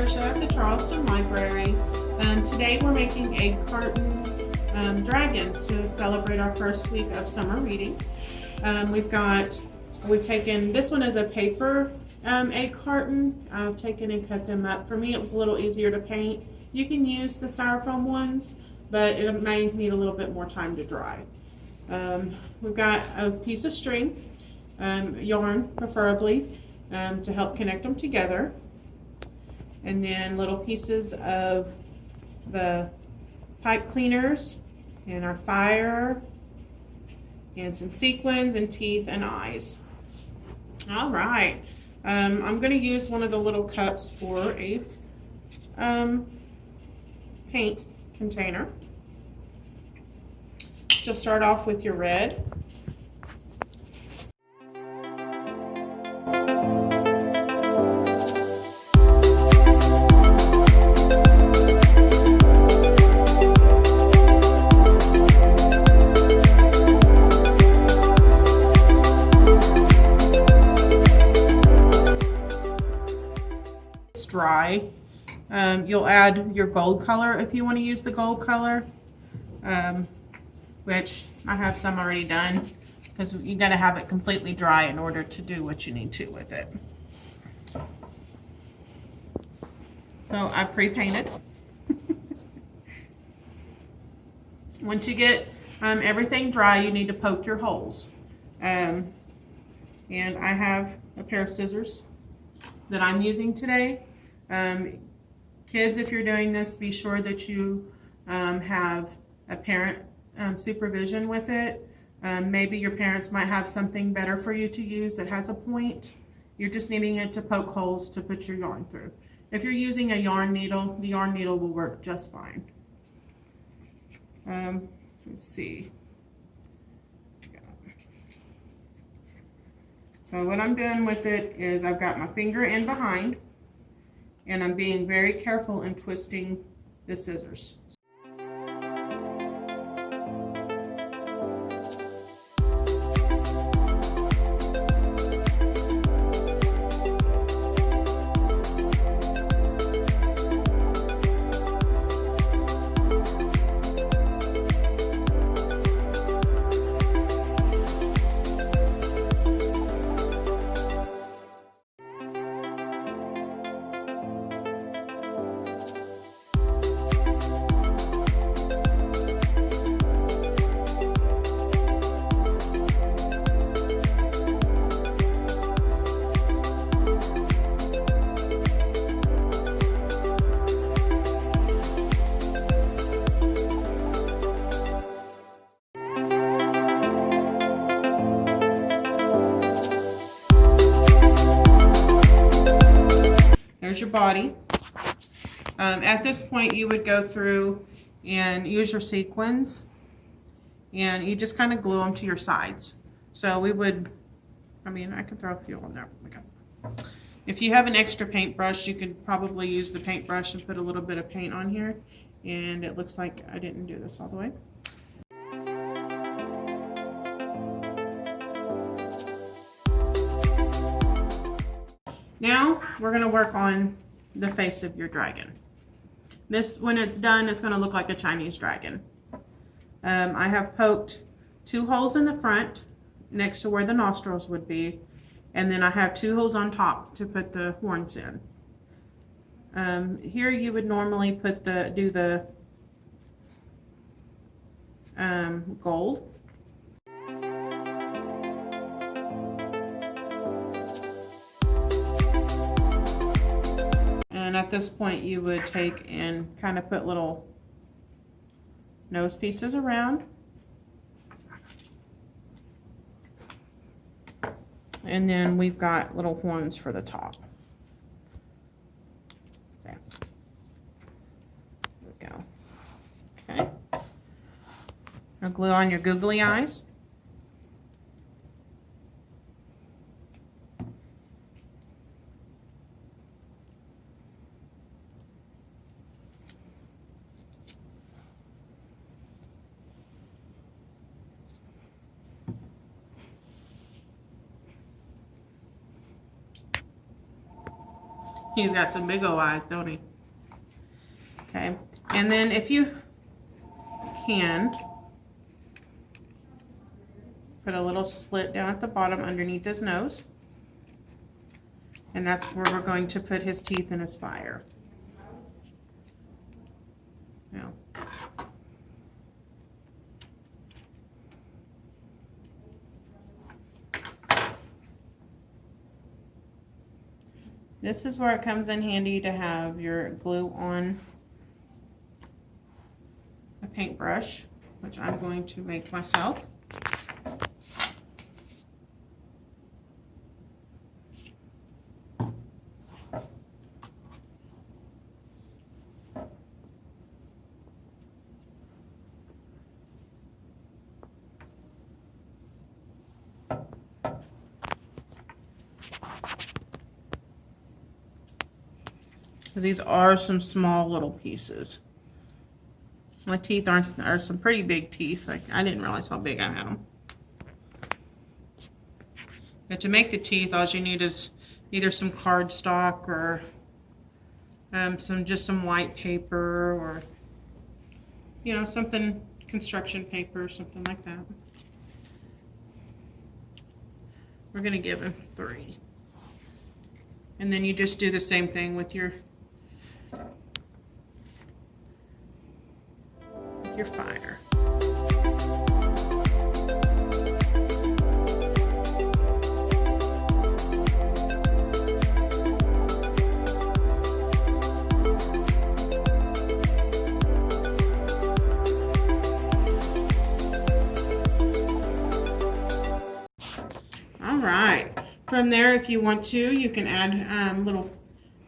Trisha at the Charleston Library. Today we're making a carton dragons to celebrate our first week of summer reading. We've taken, this one as a paper egg carton. I've taken and cut them up. For me it was a little easier to paint. You can use the styrofoam ones, but it may need a little bit more time to dry. We've got a piece of string, yarn preferably, to help connect them together. And then little pieces of the pipe cleaners and our fire and some sequins and teeth and eyes. All right, I'm going to use one of the little cups for a paint container. Just start off with your red. Dry. You'll add your gold color if you want to use the gold color, which I have some already done, because you got to have it completely dry in order to do what you need to with it. So I pre-painted. Once you get everything dry, you need to poke your holes. And I have a pair of scissors that I'm using today. Kids, if you're doing this, be sure that you have a parent supervision with it. Maybe your parents might have something better for you to use that has a point. You're just needing it to poke holes to put your yarn through. If you're using a yarn needle, the yarn needle will work just fine. Let's see. So what I'm doing with it is I've got my finger in behind, and I'm being very careful in twisting the scissors. There's your body. At this point you would go through and use your sequins, and you just kind of glue them to your sides. So we would, I could throw a few on there. Okay. If you have an extra paintbrush, you could probably use the paintbrush and put a little bit of paint on here. And it looks like I didn't do this all the way. Now we're going to work on the face of your dragon. This, when it's done, it's going to look like a Chinese dragon. I have poked 2 holes in the front next to where the nostrils would be, and then I have 2 holes on top to put the horns in. Here you would normally put do the gold. And at this point you would take and kind of put little nose pieces around. And then we've got little horns for the top. Okay. There we go. Okay. Now glue on your googly eyes. He's got some big old eyes, don't he? Okay, and then if you can, put a little slit down at the bottom underneath his nose. And that's where we're going to put his teeth and his fire. Now, this is where it comes in handy to have your glue on a paintbrush, which I'm going to make myself. These are some small little pieces. My teeth are some pretty big teeth. Like, I didn't realize how big I had them. But to make the teeth, all you need is either some cardstock or just some white paper, or something, construction paper, something like that. We're gonna give him 3, and then you just do the same thing with your fire. All right. From there, if you want to, you can add little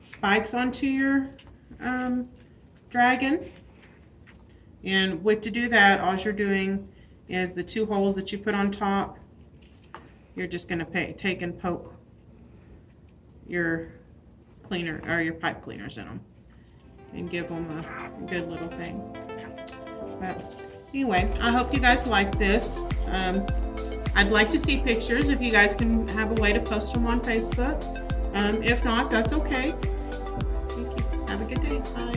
spikes onto your dragon. And to do that, all you're doing is the 2 holes that you put on top, you're just going to take and poke your cleaner or your pipe cleaners in them and give them a good little thing. But anyway, I hope you guys like this. I'd like to see pictures if you guys can have a way to post them on Facebook. If not, that's okay. Thank you. Have a good day. Bye.